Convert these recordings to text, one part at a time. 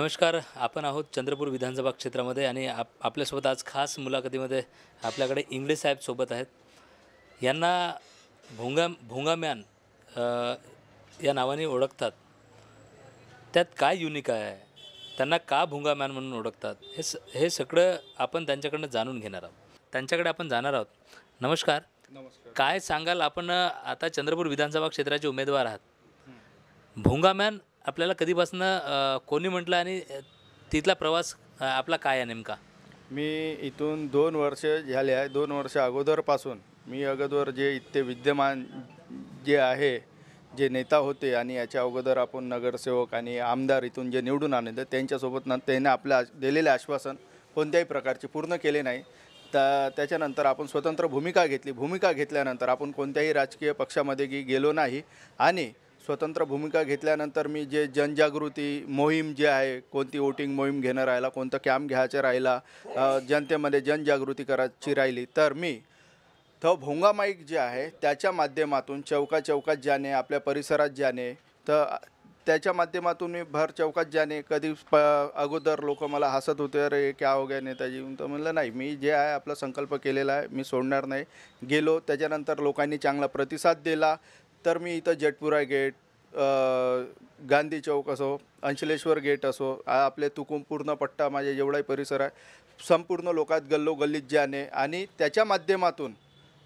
नमस्कार. आपण आहोत चंद्रपूर विधानसभा क्षेत्रामध्ये आणि आपल्यासोबत आज खास मुलाखतीमध्ये आपल्याकडे इंगळे साहेब सोबत आहेत. यांना भोंगा मॅन अ, या नावाने ओळखतात. त्यात काय युनिक आहे? त्यांना का भोंगा मॅन म्हणून ओळखतात? हे सगळं आपण त्यांच्याकडनं जाणून घेणार आहोत. त्यांच्याकडे आपण जाणार आहोत. नमस्कार. नमस्कार. काय सांगाल? आपण आता चंद्रपूर विधानसभा क्षेत्राचे उमेदवार आहात. भोंगा मॅन आपल्याला कधीपासून कोणी म्हटलं आणि तिथला प्रवास आपला काय आहे नेमका? मी इथून 2 वर्ष झाले आहे. 2 वर्ष अगोदरपासून मी अगोदर जे इथे विद्यमान जे आहे, जे नेता होते आणि याच्या अगोदर आपण नगरसेवक आणि आमदार इथून जे निवडून आणले त्यांच्यासोबत त्यांनी आपल्या दिलेले आश्वासन कोणत्याही प्रकारचे पूर्ण केले नाही. त्याच्यानंतर आपण स्वतंत्र भूमिका घेतली. भूमिका घेतल्यानंतर आपण कोणत्याही राजकीय पक्षामध्ये गेलो नाही आणि स्वतंत्र भूमिका घेतल्यानंतर मी जे जनजागृती मोहीम जे आहे, कोणती वोटिंग मोहीम घेणं राहिला, कोणतं कॅम्प घ्यायचं राहिला, जनतेमध्ये जनजागृती करायची राहिली, तर मी भोंगा माईक जे आहे त्याच्या माध्यमातून चौकात जाणे, आपल्या परिसरात जाणे, तर त्याच्या माध्यमातून मी भर चौकात जाणे. कधी अगोदर लोक मला हसत होते, अरे क्या हो गया नेताजी. तर म्हणलं नाही, मी जे आहे आपला संकल्प केलेला आहे, मी सोडणार नाही. गेलो. त्याच्यानंतर लोकांनी चांगला प्रतिसाद दिला. तर मी इथं जेटपुरा गेट, गांधी चौक असो, अंचलेश्वर गेट असो, आपले तुकुम पूर्ण पट्टा, माझे जेवढाही परिसर आहे, संपूर्ण लोकात गल्लोगल्लीत जाणे आणि त्याच्या माध्यमातून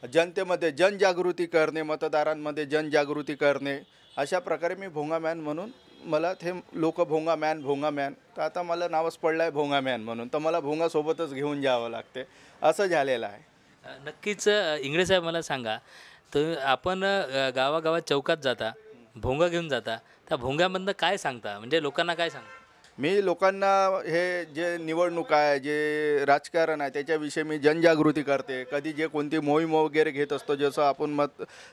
जनतेमध्ये जनजागृती करणे, मतदारांमध्ये जनजागृती करणे. अशा प्रकारे मी भोंगा मॅन म्हणून, मला ते लोक भोंगा मॅन तर आता मला नावच पडलं आहे भोंगा मॅन म्हणून, तर मला भोंगासोबतच घेऊन जावं लागते, असं झालेलं आहे. नक्कीच. इंगळे साहेब, मला सांगा, तर आपण गावागावात चौकात जाता, भोंगा घेऊन जाता, त्या भोंग्यामधनं काय सांगता? म्हणजे लोकांना काय सांगता? मी लोकांना हे जे निवडणूक आहे, जे राजकारण आहे, त्याच्याविषयी मी जनजागृती करते. कधी जे कोणती मोहीम वगैरे घेत असतो, जसं आपण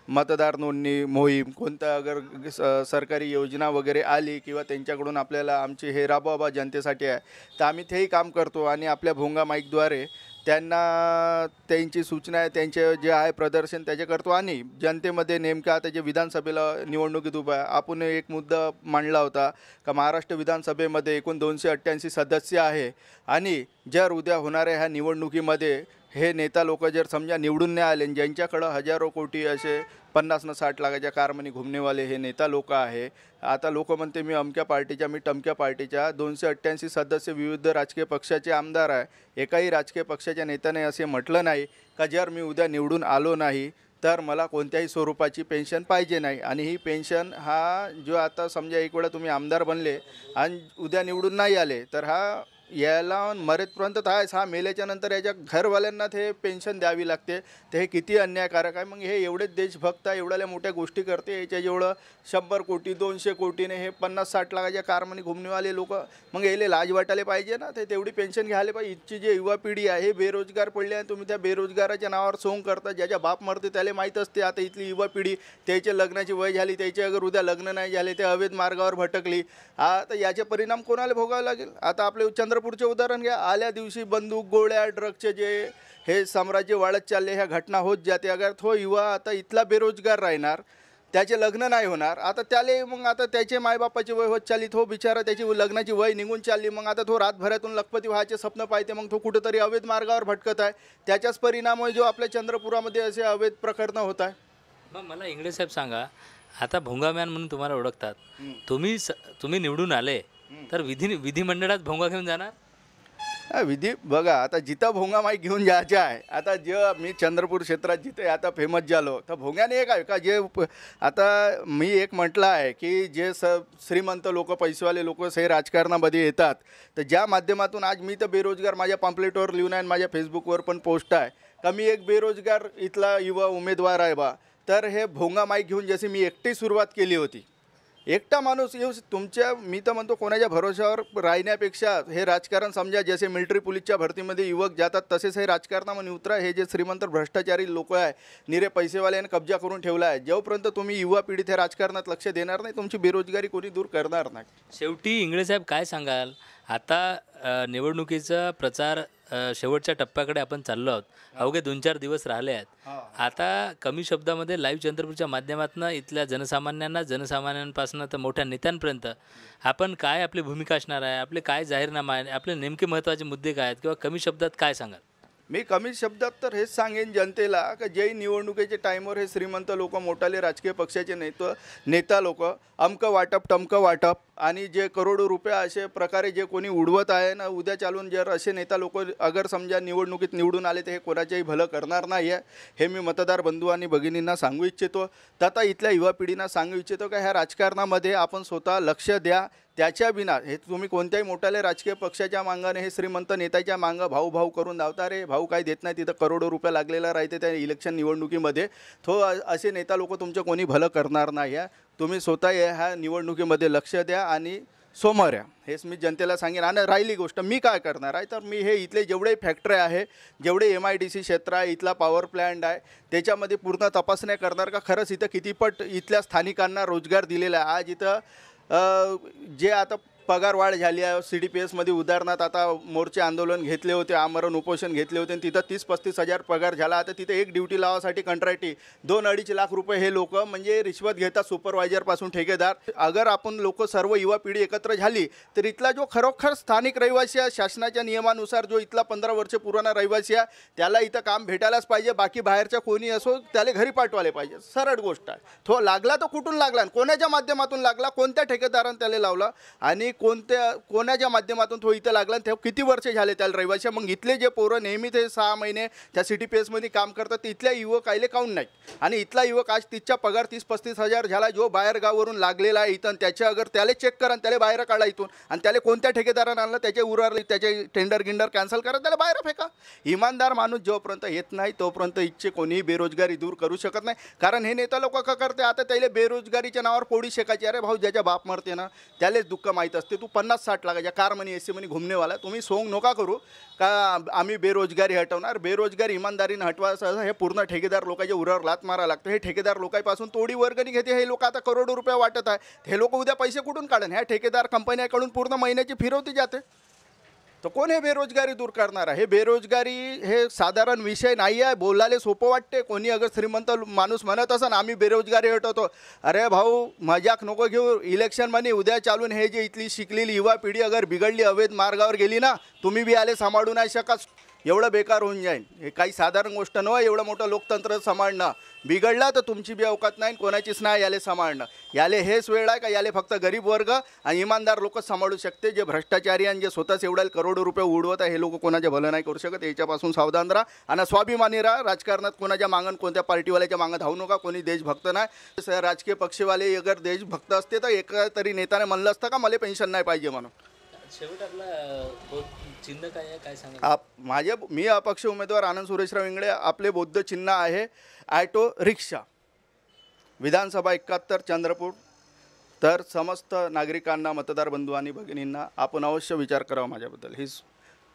मतदार नोंदणी मोहीम, कोणतं अगर सरकारी योजना वगैरे आली किंवा त्यांच्याकडून आपल्याला आमची हे राबवा जनतेसाठी आहे, तर आम्ही तेही काम करतो आणि आपल्या भोंगा माईकद्वारे त्यांना त्यांची सूचना आहे, त्यांचे जे आहे प्रदर्शन त्याचे करतो. आणि जनतेमध्ये नेमकं आता जे विधानसभेला निवडणुकीत उभा आहे, आपण एक मुद्दा मांडला होता का महाराष्ट्र विधानसभेमध्ये एकूण 288 सदस्य आहे आणि जर उद्या होणाऱ्या ह्या निवडणुकीमध्ये हे नेता लोक जर समजा निवडून नाही आले, ज्यांच्याकडं हजारो कोटी असे 50 न 60 लाखाच्या कारमनी घुमणेवाले हे नेता लोक आहे. आता लोक म्हणते मी अमक्या पार्टीच्या, मी टमक्या पार्टीच्या. 288 सदस्य विविध राजकीय पक्षाचे आमदार आहे. एकाही राजकीय पक्षाच्या नेत्याने असे म्हटलं नाही का जर मी उद्या निवडून आलो नाही तर मला कोणत्याही स्वरूपाची पेन्शन पाहिजे नाही. आणि ही पेन्शन हा जो आता समजा एक वेळा तुम्ही आमदार बनले आणि उद्या निवडून नाही आले, तर हा याला मरेपर्यंत आहेच. हा मेल्याच्या नंतर याच्या घरवाल्यांना ते पेन्शन द्यावी लागते. ते हे किती अन्यायकारक आहे. मग हे एवढेच देशभक्त आहे, एवढ्या मोठ्या गोष्टी करते, याच्या जेवढं 100 कोटी 200 कोटीने हे 50-60 लाखाच्या कारमध्ये घुमणेवाले लोक, मग याला लाज वाटायला पाहिजे ना, ते तेवढी पेन्शन घ्यायला पाहिजे. इथची जे युवा पिढी आहे हे बेरोजगार पडली आहे. तुम्ही त्या बेरोजगाराच्या नावावर सोंग करता. ज्याच्या बाप मरते त्याला माहीत असते. आता इथली युवा पिढी, त्याच्या लग्नाची वय झाली, त्याचे अगर उद्या लग्न नाही झाले, ते अवैध मार्गावर भटकली, आता याचे परिणाम कोणाला भोगावे लागेल? आता आपले चंद्रपूरचे उदाहरण घ्या. आल्या दिवशी बंदूक, गोळ्या, ड्रगचे जे हे साम्राज्य वाढत चालले, ह्या घटना होत जाते. अगर तो युवा आता इथला बेरोजगार राहणार, त्याचे लग्न नाही होणार, आता त्याले मग आता त्याचे मायबापाची वय होत चालली, तो बिचारा त्याची लग्नाची वय निघून चालली, मग आता तो रातभरातून लखपती व्हायचे स्वप्न पाहते, मग तो कुठंतरी अवैध मार्गावर भटकत आहे. त्याच्याच परिणाम जो आपल्या चंद्रपुरामध्ये असे अवैध प्रकरणं होत आहे. मग मला इंगळे साहेब सांगा, आता भोंगा मॅन म्हणून तुम्हाला ओळखतात, तुम्ही निवडून आले तर विधिमंडळात भोंगा घेऊन जाणार? विधी बघा, आता जिथं भोंगा माईक घेऊन जायचे आहे, आता जे मी चंद्रपूर क्षेत्रात जिथे आता फेमस झालो, तर भोंग्याने एक आहे का जे आता मी एक म्हटलं आहे की जे श्रीमंत लोक, पैसेवाले लोक हे राजकारणामध्ये येतात, तर ज्या माध्यमातून आज मी तर बेरोजगार, माझ्या पॉम्पलेटवर लिहून आहे, माझ्या फेसबुकवर पण पोस्ट आहे का मी एक बेरोजगार इथला युवा उमेदवार आहे बा. तर हे भोंगा माईक घेऊन जशी मी एकटी सुरुवात केली होती, एकटा माणूस येऊ तुमच्या, मी तर म्हणतो कोणाच्या भरोशावर राहण्यापेक्षा हे राजकारण समजा, जसे मिलिटरी पोलीसच्या भरतीमध्ये युवक जातात तसेच हे राजकारणामध्ये उतरा. हे जे श्रीमंत भ्रष्टाचारी लोक आहे, निरे पैसेवाल्याने कब्जा करून ठेवला आहे. जोपर्यंत तुम्ही युवा पिढीत हे राजकारणात लक्ष देणार नाही, तुमची बेरोजगारी कोणी दूर करणार नाही. शेवटी इंगळे साहेब काय सांगाल? आता निवडणुकीचा प्रचार शेवटच्या टप्प्याकडे आपण चाललो आहोत. अवघे 2-4 दिवस राहिले आहेत. आता कमी शब्दामध्ये लाईव्ह चंद्रपूरच्या माध्यमातून इथल्या जनसामान्यांना, जनसामान्यांपासून तर मोठ्या नेत्यांपर्यंत आपण काय आपली भूमिका असणार आहे, आपले काय जाहीरनामा आहे, आपले नेमके महत्त्वाचे मुद्दे काय आहेत किंवा कमी शब्दात काय सांगाल? मी कमी शब्दात तर हेच सांगेन जनतेला की जे निवडणुकीच्या टाईमवर हे श्रीमंत लोक, मोठाले राजकीय पक्षाचे नेता लोक अमकं वाटप टमकं वाटप आणि जे करोडो रुपये असे प्रकारे जे कोणी उडवत आहे ना, उद्या चालून जर असे नेता लोक अगर समजा निवडणुकीत निवडून आले तर हे कोणाच्याही भलं करणार नाही आहे. हे मी मतदार बंधू आणि भगिनींना सांगू इच्छितो. तथा इथल्या युवा पिढींना सांगू इच्छितो की ह्या राजकारणामध्ये आपण स्वतः लक्ष द्या. त्याच्या बिना हे तुम्ही कोणत्याही मोठ्याले राजकीय पक्षाच्या मागाने हे श्रीमंत नेत्याच्या मागं भाऊ भाऊ करून धावता. रे भाऊ काही देत नाही, तिथं करोडो रुपये लागलेला राहते त्या इलेक्शन निवडणुकीमध्ये. असे नेता लोक तुमचं कोणी भलं करणार नाही आहे. तुम्ही स्वतः ह्या निवडणुकीमध्ये लक्ष द्या आणि समोर या, हेच मी जनतेला सांगेन. आणि राहिली गोष्ट मी काय करणार आहे, तर मी हे इथले जेवढे फॅक्टरी आहे, जेवढे MIDC क्षेत्र आहे, इथला पॉवर प्लॅन्ट आहे, त्याच्यामध्ये पूर्ण तपासण्या करणार का खरंच इथं कितीपट इथल्या स्थानिकांना रोजगार दिलेला आहे. आज इथं जे आता पगार वाढ झाली आहे CDPSमध्ये, उदाहरणार्थ आता मोर्चे आंदोलन घेतले होते, आमरण उपोषण घेतले होते आणि तिथं 30-35 हजार पगार झाला. आता तिथे एक ड्युटी लावासाठी कंत्राटी 2-2.5 लाख रुपये हे लोक म्हणजे रिश्वत घेतात, सुपरवायझरपासून ठेकेदार. अगर आपण लोक सर्व युवा पिढी एकत्र झाली तर इथला जो खरोखर स्थानिक रहिवासी आहे, शासनाच्या नियमानुसार जो इथला 15 वर्ष पुराणा रहिवासी आहे, त्याला इथं काम भेटायलाच पाहिजे. बाकी बाहेरच्या कोणी असो त्याला घरी पाठवायला पाहिजे. सरळ गोष्ट आहे. तो लागला तो कुठून लागला, कोणाच्या माध्यमातून लागला, कोणत्या ठेकेदारानं त्याला लावला आणि कोणाच्या माध्यमातून तो इथं लागला, ते किती वर्षे झाले त्याला रहिवासी. मग इथले जे पोरं नेहमी ते 6 महिने त्या CDPSमध्ये काम करतात, ते इथल्या युवक आले काऊन नाही. आणि इथला युवक आज तिच्या पगार 30-35 हजार झाला, जो बाहेर गावावरून लागलेला आहे इथं, त्याच्या अगर त्याला चेक करा, त्याला बाहेर काढा इथून. आणि त्याला कोणत्या ठेकेदारानं आणलं, त्याचे उरारले, त्याचे टेंडर गिंडर कॅन्सल करा, त्याला बाहेर फेका. इमानदार माणूस जोपर्यंत येत नाही तोपर्यंत इच्छे कोणीही बेरोजगारी दूर करू शकत नाही. कारण हे नेता लोक का करते, आता त्याला बेरोजगारीच्या नावावर पोळी शेकायची. अरे भाऊ, ज्याच्या बाप मरते ना त्यालाच दुःख माहीत असते. तू 50-60 लाखाच्या कार म्हणे AC म्हणे घुमनेवाला, तुम्ही सोंग नका करू का आम्ही बेरोजगारी हटवणार. बेरोजगारी इमानदारीनं हटवायचं हे पूर्ण ठेकेदार लोकांच्या उरावर लात मारा लागतं. हे ठेकेदार लोकांपासून तोडी वर्गणी घेते. हे लोक आता करोडो रुपये वाटत आहे. हे लोक उद्या पैसे कुठून काढन. ह्या ठेकेदार कंपन्याकडून पूर्ण महिन्याची फिरवती जाते. तर कोण हे बेरोजगारी दूर करणार आहे. हे बेरोजगारी हे साधारण विषय नाही आहे, बोलायला सोपं वाटते. कोणी अगर श्रीमंत माणूस म्हणत असन आम्ही बेरोजगारी हटवतो, अरे भाऊ मजाक नको घेऊ. इलेक्शनमध्ये उद्या चालून हे जे इथली शिकलेली युवा पिढी अगर बिघडली, अवैध मार्गावर गेली ना, तुम्ही बी आले सांभाळू नाही शकत. एवढं बेकार होऊन जाईल. हे काही साधारण गोष्ट नव्हे. एवढं मोठं लोकतंत्र सांभाळणं, बिघडला तर तुमची बी अवकात नाही, कोणाचीच नाही याले सांभाळणं. याले हेच वेळ आहे का याले फक्त गरीब वर्ग आणि इमानदार लोकच सांभाळू शकते. जे भ्रष्टाचारी आणि जे स्वतःच एवढ्या करोडो रुपये उडवत आहे, हे लोक कोणाच्या भलं नाही करू शकत. याच्यापासून सावधान राहा आणि स्वाभिमानी राहा. राजकारणात कोणाच्या मागण, कोणत्या पार्टीवाल्याच्या मागं धावू नका. कोणी देशभक्त नाही. राजकीय पक्षवाले अगर देशभक्त असते तर एका तरी नेत्याने म्हणलं असतं का मला पेन्शन नाही पाहिजे म्हणून. शेवट आपला चिन्ह काय आहे, काय सांगा? मी अपक्ष उमेदवार आनंद सुरेशराव इंगळे. आपले बौद्ध चिन्ह आहे ॲटो रिक्षा. विधानसभा 71 चंद्रपूर. तर समस्त नागरिकांना, मतदार बंधू आणि भगिनींना आपण अवश्य विचार करावा माझ्याबद्दल, हीच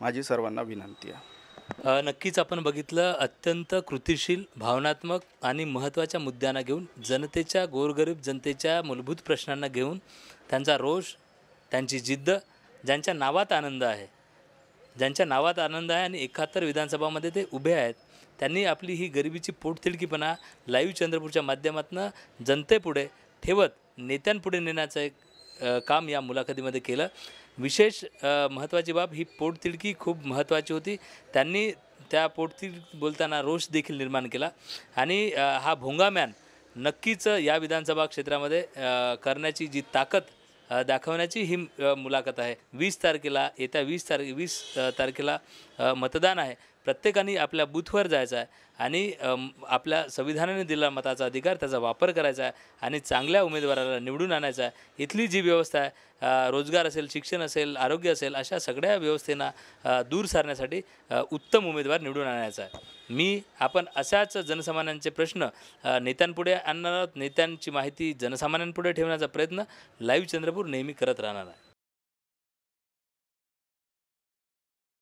माझी सर्वांना विनंती आहे. नक्कीच आपण बघितलं, अत्यंत कृतिशील, भावनात्मक आणि महत्त्वाच्या मुद्द्यांना घेऊन, जनतेच्या, गोरगरीब जनतेच्या मूलभूत प्रश्नांना घेऊन, त्यांचा रोष, त्यांची जिद्द, ज्यांच्या नावात आनंद आहे, ज्यांच्या नावात आनंद आहे आणि 71 विधानसभामध्ये ते उभे आहेत, त्यांनी आपली ही गरिबीची पोटतिडकीपणा लाईव्ह चंद्रपूरच्या माध्यमातून जनतेपुढे ठेवत नेत्यांपुढे नेण्याचं एक काम या मुलाखतीमध्ये केलं. विशेष महत्त्वाची बाब, ही पोटतिडकी खूप महत्त्वाची होती. त्यांनी त्या पोटतिडकी बोलताना रोष देखील निर्माण केला आणि हा भोंगामॅन नक्कीच या विधानसभा क्षेत्रामध्ये करण्याची जी ताकद दाखवण्याची ही मुलाखत आहे. 20 तारखेला, येत्या 20 तारखेला मतदान आहे. प्रत्येकाने आपल्या बूथवर जायचं आहे आणि आपल्या संविधानाने दिलेला मताचा अधिकार, त्याचा वापर करायचा आहे आणि चांगल्या उमेदवाराला निवडून आणायचा आहे. इथली जी व्यवस्था आहे, रोजगार असेल, शिक्षण असेल, आरोग्य असेल, अशा सगळ्या व्यवस्थेना दूर सारण्यासाठी उत्तम उमेदवार निवडून आणायचा आहे. आपण अशाच जनसामान्यांचे प्रश्न नेत्यांपुढे आणणार आहोत. नेत्यांची माहिती जनसामान्यांपुढे ठेवण्याचा प्रयत्न लाईव्ह चंद्रपूर नेहमी करत राहणार आहे.